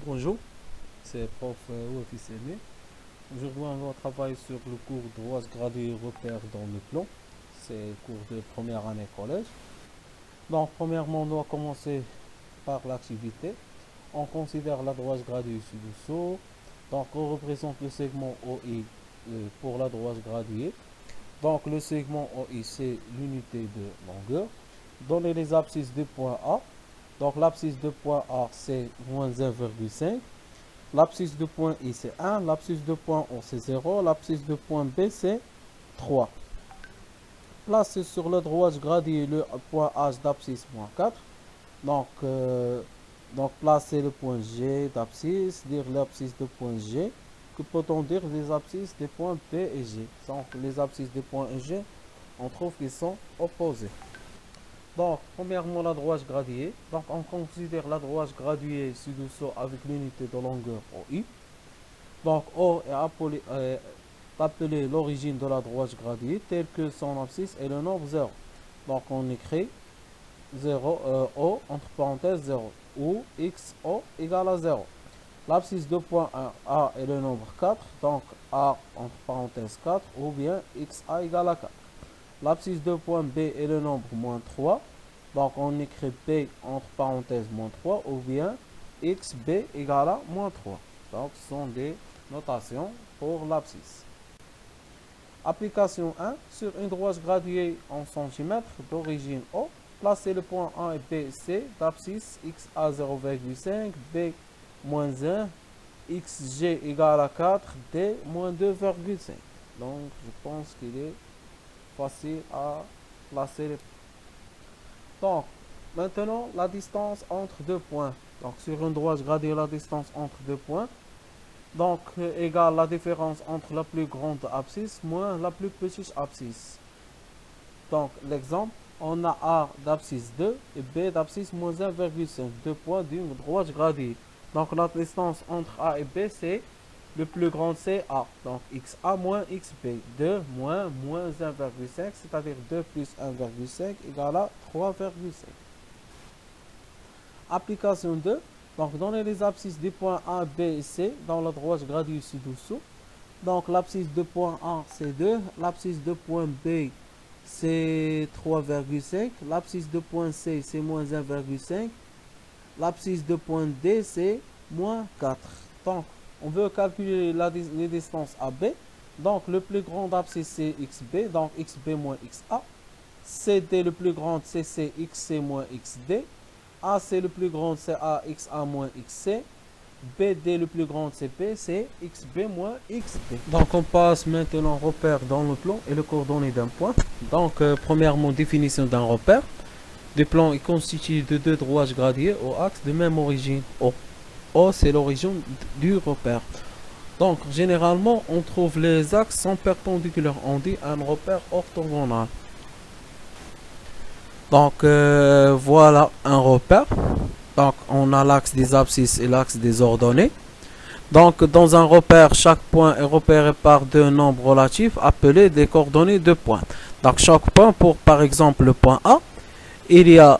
Bonjour, c'est prof Wafis Aimé. Aujourd'hui, on va travailler sur le cours droit gradué et repères dans le plan. C'est le cours de première année collège. Donc, premièrement, on doit commencer par l'activité. On considère la droite graduée ci-dessous. Donc, on représente le segment OI pour la droite graduée. Donc, le segment OI, c'est l'unité de longueur. Donner les abscisses de point A. Donc, l'abscisse de point A, c'est moins 1,5. L'abscisse de point I, c'est 1. L'abscisse de point O, c'est 0. L'abscisse de point B, c'est 3. Placez sur la droite graduée le point H d'abscisse moins 4. Donc placez le point G d'abscisse, dire l'abscisse de point G. Que peut-on dire des abscisses des points B et G? Donc les abscisses des points G, on trouve qu'ils sont opposés. Donc, premièrement, la droite graduée. Donc, on considère la droite graduée ci-dessous avec l'unité de longueur OI. Donc, O est appelé l'origine de la droite graduée, telle que son abscisse est le nombre 0. Donc, on écrit 0, O entre parenthèses 0, ou XO égale à 0. L'abscisse de point 1, A est le nombre 4, donc A entre parenthèses 4, ou bien XA égale à 4. L'abscisse de point B est le nombre moins 3. Donc on écrit B entre parenthèses moins 3 ou bien XB égale à moins 3. Donc ce sont des notations pour l'abscisse. Application 1. Sur une droite graduée en centimètres d'origine O, placez le point A et B, C d'abscisse XA 0,5, B moins 1, XG égale à 4, D moins 2,5. Donc je pense qu'il est facile à placer les points. Donc, maintenant, la distance entre deux points. Donc, sur une droite graduée, la distance entre deux points. Donc, égale la différence entre la plus grande abscisse moins la plus petite abscisse. Donc, l'exemple, on a A d'abscisse 2 et B d'abscisse moins 1,5. Deux points d'une droite graduée. Donc, la distance entre A et B, c'est le plus grand, c'est A. Donc, XA moins XB. 2 moins 1,5, c'est-à-dire 2 plus 1,5 égale à 3,5. Application 2. Donc, donner les abscisses des points A, B et C dans la droite graduée ci-dessous. Donc, l'abscisse de point A, c'est 2. L'abscisse de point B, c'est 3,5. L'abscisse de point C, c'est moins 1,5. L'abscisse de point D, c'est moins 4. Donc, on veut calculer les distances AB. Donc, le plus grand abscisse, c'est XB. Donc, XB moins XA. CD, le plus grand, c'est XC moins XD. AC, le plus grand, c'est XA moins XC. BD, le plus grand, c'est B, c'est XB moins XB. Donc, on passe maintenant au repère dans le plan et le coordonnées d'un point. Donc, premièrement, définition d'un repère. Le plan est constitué de deux droites graduées au axe de même origine O. O, c'est l'origine du repère. Donc, généralement, on trouve les axes sont perpendiculaires. On dit un repère orthogonal. Donc, voilà un repère. Donc, on a l'axe des abscisses et l'axe des ordonnées. Donc, dans un repère, chaque point est repéré par deux nombres relatifs appelés des coordonnées de points. Donc, chaque point, pour par exemple le point A, il y a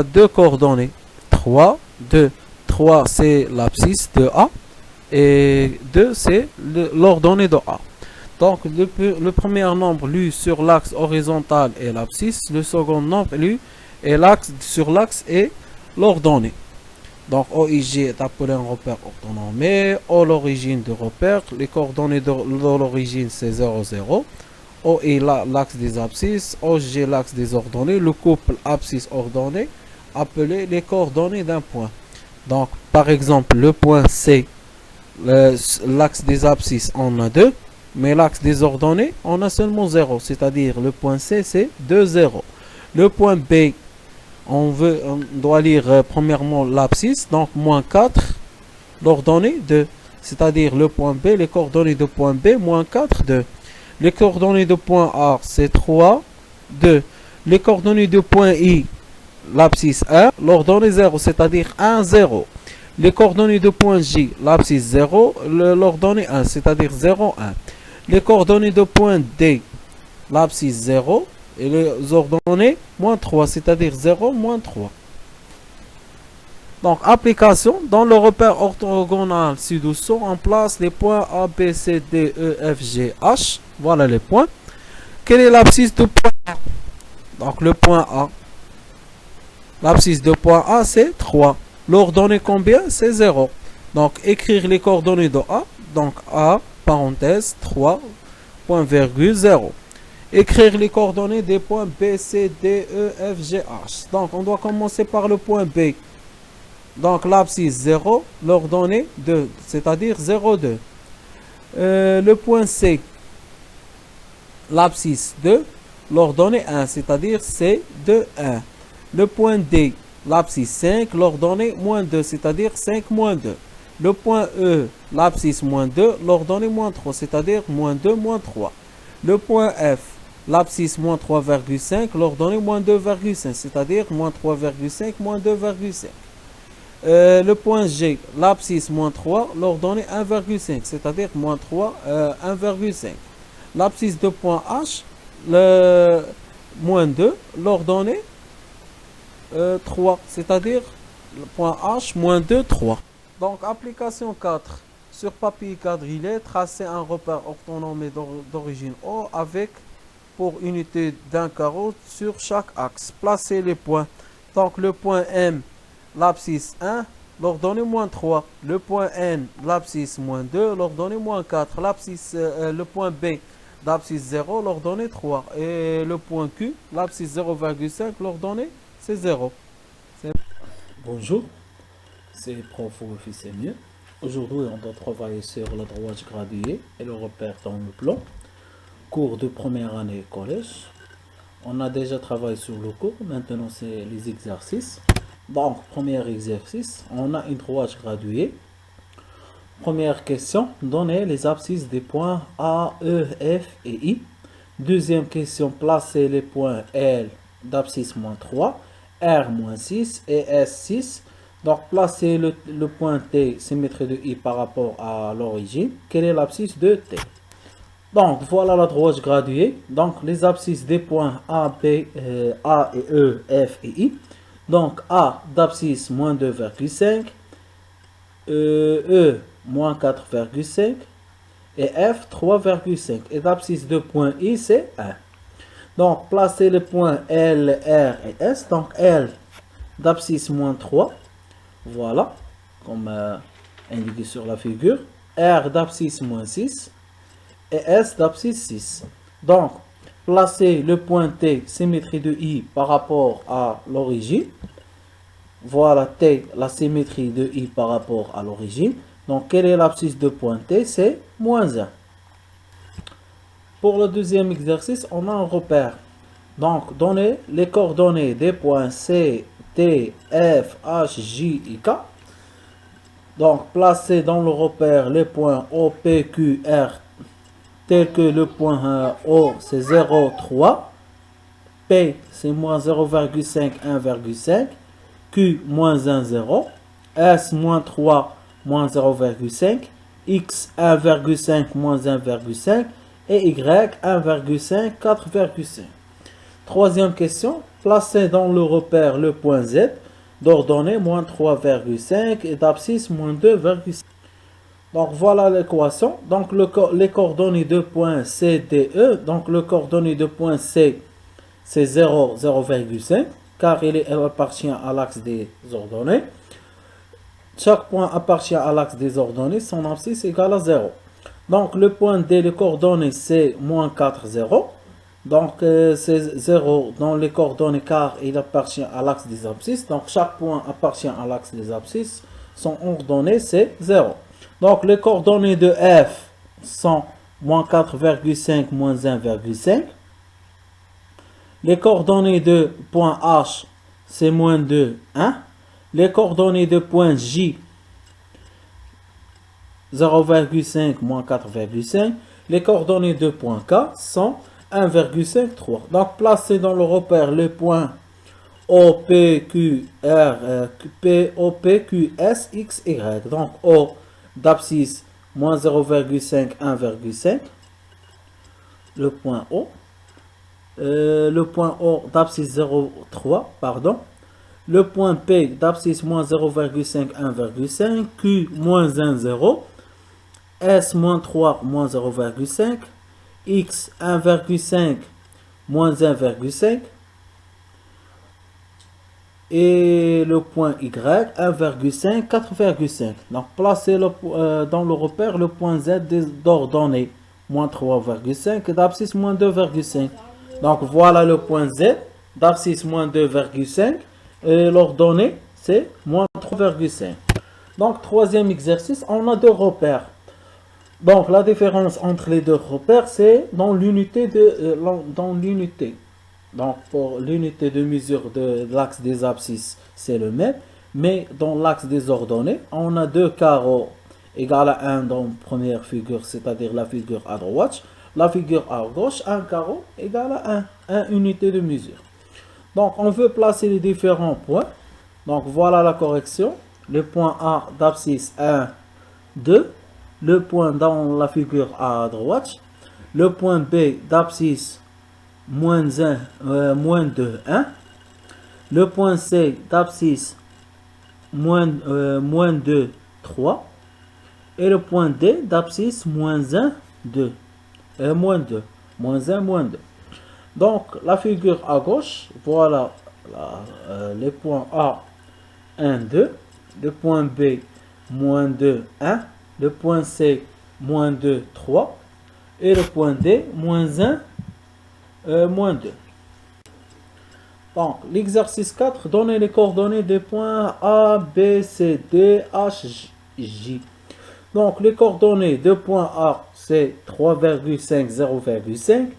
deux coordonnées. 3, 2. 3, c'est l'abscisse de A. Et 2, c'est l'ordonnée de A. Donc, le premier nombre lu sur l'axe horizontal est l'abscisse. Le second nombre lu est sur l'axe est l'ordonnée. Donc, OIG est appelé un repère orthonormé. O, l'origine du repère. Les coordonnées de l'origine, c'est 0, 0. OI, l'axe des abscisses. OG, l'axe des ordonnées. Le couple abscisse-ordonnée, appelé les coordonnées d'un point. Donc, par exemple, le point C, l'axe des abscisses, on a 2. Mais l'axe des ordonnées, on a seulement 0. C'est-à-dire, le point C, c'est 2, 0. Le point B, on doit lire premièrement l'abscisse, donc moins 4, l'ordonnée 2. C'est-à-dire, le point B, les coordonnées de point B, moins 4, 2. Les coordonnées de point A, c'est 3, 2. Les coordonnées de point I, l'abscisse 1, l'ordonnée 0, c'est-à-dire 1, 0. Les coordonnées de point J, l'abscisse 0, l'ordonnée 1, c'est-à-dire 0, 1. Les coordonnées de point D, l'abscisse 0, et les ordonnées moins 3, c'est-à-dire 0, moins 3. Donc, application. Dans le repère orthogonal ci-dessous, on place les points A, B, C, D, E, F, G, H. Voilà les points. Quelle est l'abscisse de point A? Donc, le point A. L'abscisse de point A, c'est 3. L'ordonnée combien? C'est 0. Donc, écrire les coordonnées de A. Donc, A, parenthèse, 3, point virgule, 0. Écrire les coordonnées des points B, C, D, E, F, G, H. Donc, on doit commencer par le point B. Donc, l'abscisse 0, l'ordonnée 2, c'est-à-dire 0, 2. Le point C, l'abscisse 2, l'ordonnée 1, c'est-à-dire C, 2, 1. Le point D, l'abscisse 5, l'ordonnée moins 2, c'est-à-dire 5, moins 2. Le point E, l'abscisse moins 2, l'ordonnée moins 3, c'est-à-dire moins 2, moins 3. Le point F, l'abscisse moins 3,5, l'ordonnée moins 2,5, c'est-à-dire moins 3,5, moins 2,5. Le point G, l'abscisse moins 3, l'ordonnée 1,5, c'est-à-dire moins 3, 1,5. L'abscisse de point H, le moins 2, l'ordonnée 3, c'est-à-dire le point H, moins 2, 3. Donc, application 4. Sur papier quadrillé, tracer un repère orthonormé d'origine O avec pour unité d'un carreau sur chaque axe. Placer les points. Donc, le point M, l'abscisse 1, l'ordonnée moins 3. Le point N, l'abscisse moins 2, l'ordonnée moins 4. Le point B, l'abscisse 0, l'ordonnée 3. Et le point Q, l'abscisse 0,5, l'ordonnée c'est 0. Bonjour, c'est Prof Officiel mieux. Aujourd'hui, on doit travailler sur la droite graduée et le repère dans le plan. Cours de première année collège. On a déjà travaillé sur le cours, maintenant c'est les exercices. Donc, premier exercice, on a une droite graduée. Première question, donnez les abscisses des points A, E, F et I. Deuxième question, placez les points L d'abscisse moins 3, R moins 6 et S 6. Donc, placez le point T symétrie de I par rapport à l'origine. Quelle est l'abscisse de T? Donc, voilà la droite graduée. Donc, les abscisses des points A, B, A et E, F et I. Donc, A d'abscisse moins 2,5, E moins 4,5 et F 3,5. Et l'abscisse de point I, c'est 1. Donc, placez les points L, R et S. Donc, L d'abscisse moins 3. Voilà, comme indiqué sur la figure. R d'abscisse moins 6 et S d'abscisse 6. Donc, placez le point T symétrie de I par rapport à l'origine. Voilà T, la symétrie de I par rapport à l'origine. Donc, quelle est l'abscisse de point T? C'est moins 1. Pour le deuxième exercice, on a un repère. Donc, donnez les coordonnées des points C, T, F, H, J et K. Donc, placez dans le repère les points O, P, Q, R, tels que le point O, c'est 0, 3. P, c'est moins 0,5, 1,5. Q, moins 1, 0. S, moins 3, moins 0,5. X, 1,5, moins 1,5. Et Y, 1,5, 4,5. Troisième question, placez dans le repère le point Z, d'ordonnée moins 3,5 et d'abscisse moins 2,5. Donc voilà l'équation. Donc les coordonnées de point C, D, E. Donc le coordonnée de point C, c'est 0, 0,5, car elle appartient à l'axe des ordonnées. Chaque point appartient à l'axe des ordonnées, son abscisse égale à 0. Donc le point D, les coordonnées, c'est moins 4, 0. Donc, c'est 0 dans les coordonnées car il appartient à l'axe des abscisses. Donc, chaque point appartient à l'axe des abscisses. Son ordonnée, c'est 0. Donc, les coordonnées de F sont moins 4,5, moins 1,5. Les coordonnées de point H, c'est moins 2, 1. Les coordonnées de point J, 0,5, moins 4,5. Les coordonnées de point K sont 1,53. Donc, placez dans le repère les points O, P, Q, R, P, O, P, Q, S, X, Y. Donc, O d'abscisse moins 0,5, 1,5. Le point O. Le point O d'abscisse 0,3, pardon. Le point P d'abscisse moins 0,5, 1,5. Q moins 1, 0. S moins 3, moins 0,5. X 1,5, moins 1,5. Et le point Y 1,5, 4,5. Donc placez dans le repère le point Z d'ordonnée moins 3,5 et d'abscisse moins 2,5. Donc voilà le point Z d'abscisse moins 2,5 et l'ordonnée c'est moins 3,5. Donc troisième exercice, on a deux repères. Donc la différence entre les deux repères c'est dans l'unité Donc pour l'unité de mesure de l'axe des abscisses c'est le même, mais dans l'axe des ordonnées on a deux carreaux égal à 1 dans la première figure, c'est-à-dire la figure à droite, la figure à gauche, un carreau égal à 1 unité de mesure. Donc on veut placer les différents points. Donc voilà la correction. Le point A d'abscisse 1, 2. Le point dans la figure à droite. Le point B d'abscisse moins 2, 1. Le point C d'abscisse moins 2, 3. Et le point D d'abscisse moins 1, 2. Moins 2. Moins 1, moins 2. Donc, la figure à gauche, voilà les points A, 1, 2. Le point B, moins 2, 1. Le point C, moins 2, 3. Et le point D, moins 1, moins 2. Donc, l'exercice 4, donnez les coordonnées des points A, B, C, D, H, J. Donc, les coordonnées de point A, c'est 3,5, 0,5.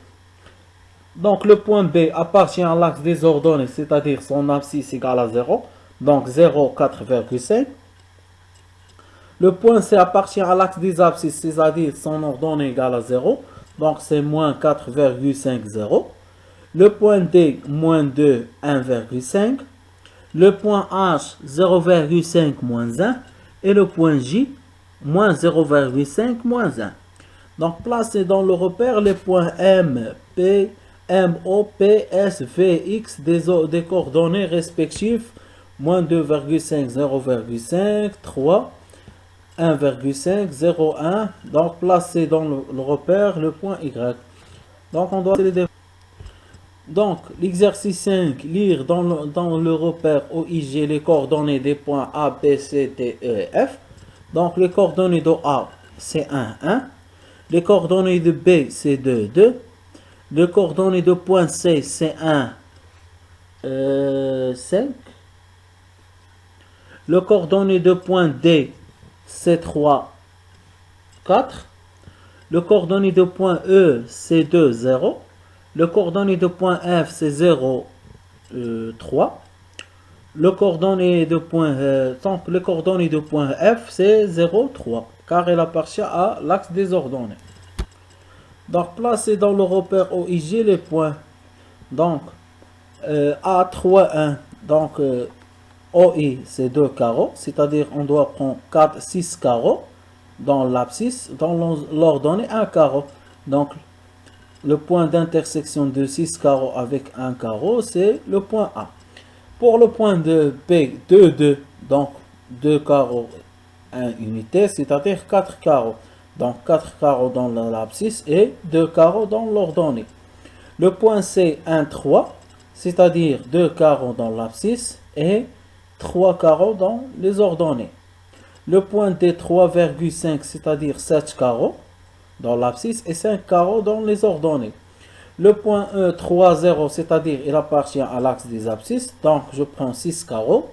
Donc, le point B appartient à l'axe des ordonnées, c'est-à-dire son abscisse égale à 0. Donc, 0, 4,5. Le point C appartient à l'axe des abscisses, c'est-à-dire son ordonnée égale à 0. Donc, c'est moins 4,5, 0. Le point D, moins 2, 1,5. Le point H, 0,5, moins 1. Et le point J, moins 0,5, moins 1. Donc, placez dans le repère les points M, P, M, O, P, S, V, X des coordonnées respectives. Moins 2,5, 0,5, 3, 1,5, 0, 1. Donc, placez dans le repère le point Y. Donc, on doit les définir. Donc, l'exercice 5, lire dans le repère OIG les coordonnées des points A, B, C, D, E et F. Donc, les coordonnées de A, c'est 1, 1. Les coordonnées de B, c'est 2, 2. Les coordonnées de point C, c'est 1, 5. Le coordonnées de point D, c'est 3, 4. Le coordonnées de point E, c'est 2, 0. Le coordonnée de point F, c'est 0, 3. Le coordonnée de point, donc le coordonnée de point F, c'est 0, 3, car elle appartient à l'axe des ordonnées. Donc, placez dans le repère OIG les points. Donc, A, 3, 1. Donc, OI, c'est 2 carreaux, c'est-à-dire on doit prendre 4, 6 carreaux dans l'abscisse, dans l'ordonnée 1 carreau. Donc, le point d'intersection de 6 carreaux avec 1 carreau, c'est le point A. Pour le point de P, 2, 2, donc 2 carreaux, 1 unité, c'est-à-dire 4 carreaux. Donc 4 carreaux dans l'abscisse et 2 carreaux dans l'ordonnée. Le point C, 1, 3, c'est-à-dire 2 carreaux dans l'abscisse et 3 carreaux dans les ordonnées. Le point D, 3,5, c'est-à-dire 7 carreaux dans l'abscisse et 5 carreaux dans les ordonnées. Le point E, 3, 0, c'est-à-dire il appartient à l'axe des abscisses. Donc je prends 6 carreaux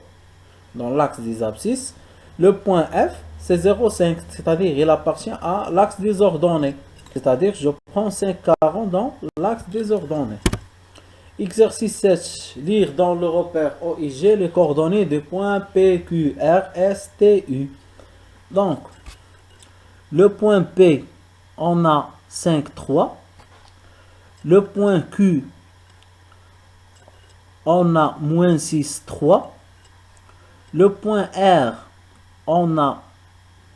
dans l'axe des abscisses. Le point F, c'est 0,5, c'est-à-dire il appartient à l'axe des ordonnées. C'est-à-dire je prends 5 carreaux dans l'axe des ordonnées. Exercice 7. Lire dans le repère OIG les coordonnées des points P, Q, R, S, T, U. Donc, le point P, on a 5, 3. Le point Q, on a moins 6, 3. Le point R, on a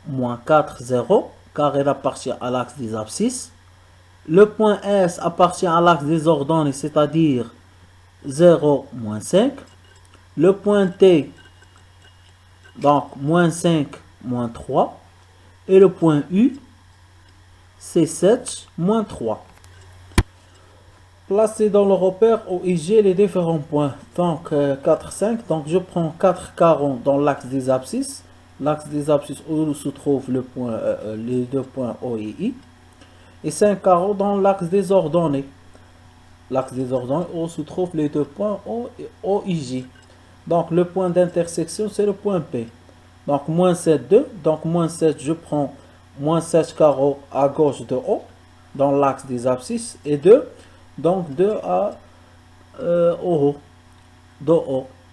moins 4, 0, car il appartient à l'axe des abscisses. Le point S appartient à l'axe des ordonnées, c'est-à-dire 0, moins 5. Le point T, donc moins 5, moins 3. Et le point U, c'est 7, moins 3. Placez dans le repère OIG les différents points. Donc 4, 5. Donc je prends 4 carreaux dans l'axe des abscisses. L'axe des abscisses où se trouvent les deux points O et I. Et 5 carreaux dans l'axe des ordonnées. L'axe des ordonnées où se trouvent les deux points O et OIJ. Donc le point d'intersection, c'est le point P. Donc moins 7, 2. Donc moins 7, je prends moins 7 carreaux à gauche de O dans l'axe des abscisses. Et 2. Donc 2 à O.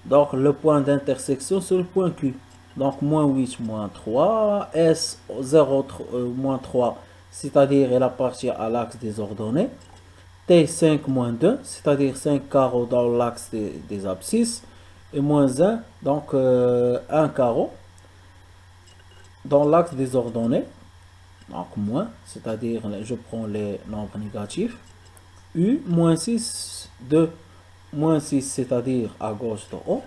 Donc le point d'intersection, c'est le point Q. Donc moins 8, moins 3. S, 0, moins 3, c'est-à-dire elle appartient à l'axe des ordonnées. T, 5, moins 2, c'est-à-dire 5 carreaux dans l'axe des abscisses. Et moins 1, donc 1 carreau dans l'axe des ordonnées. Donc moins, c'est-à-dire je prends les nombres négatifs. U, moins 6, 2, moins 6, c'est-à-dire à gauche de O.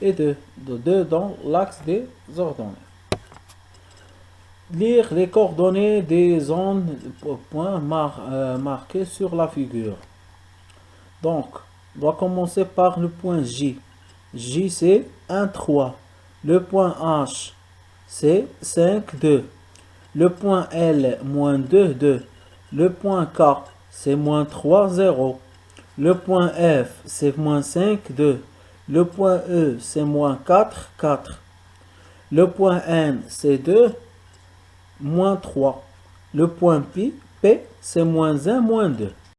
Et 2 dans l'axe des ordonnées. Lire les coordonnées des zones points marqués sur la figure. Donc, on va commencer par le point J. J, c'est 1, 3. Le point H, c'est 5, 2. Le point L, moins 2, 2. Le point K, c'est moins 3, 0. Le point F, c'est moins 5, 2. Le point E, c'est moins 4, 4. Le point N, c'est 2, moins 3. Le point P, c'est moins 1, moins 2.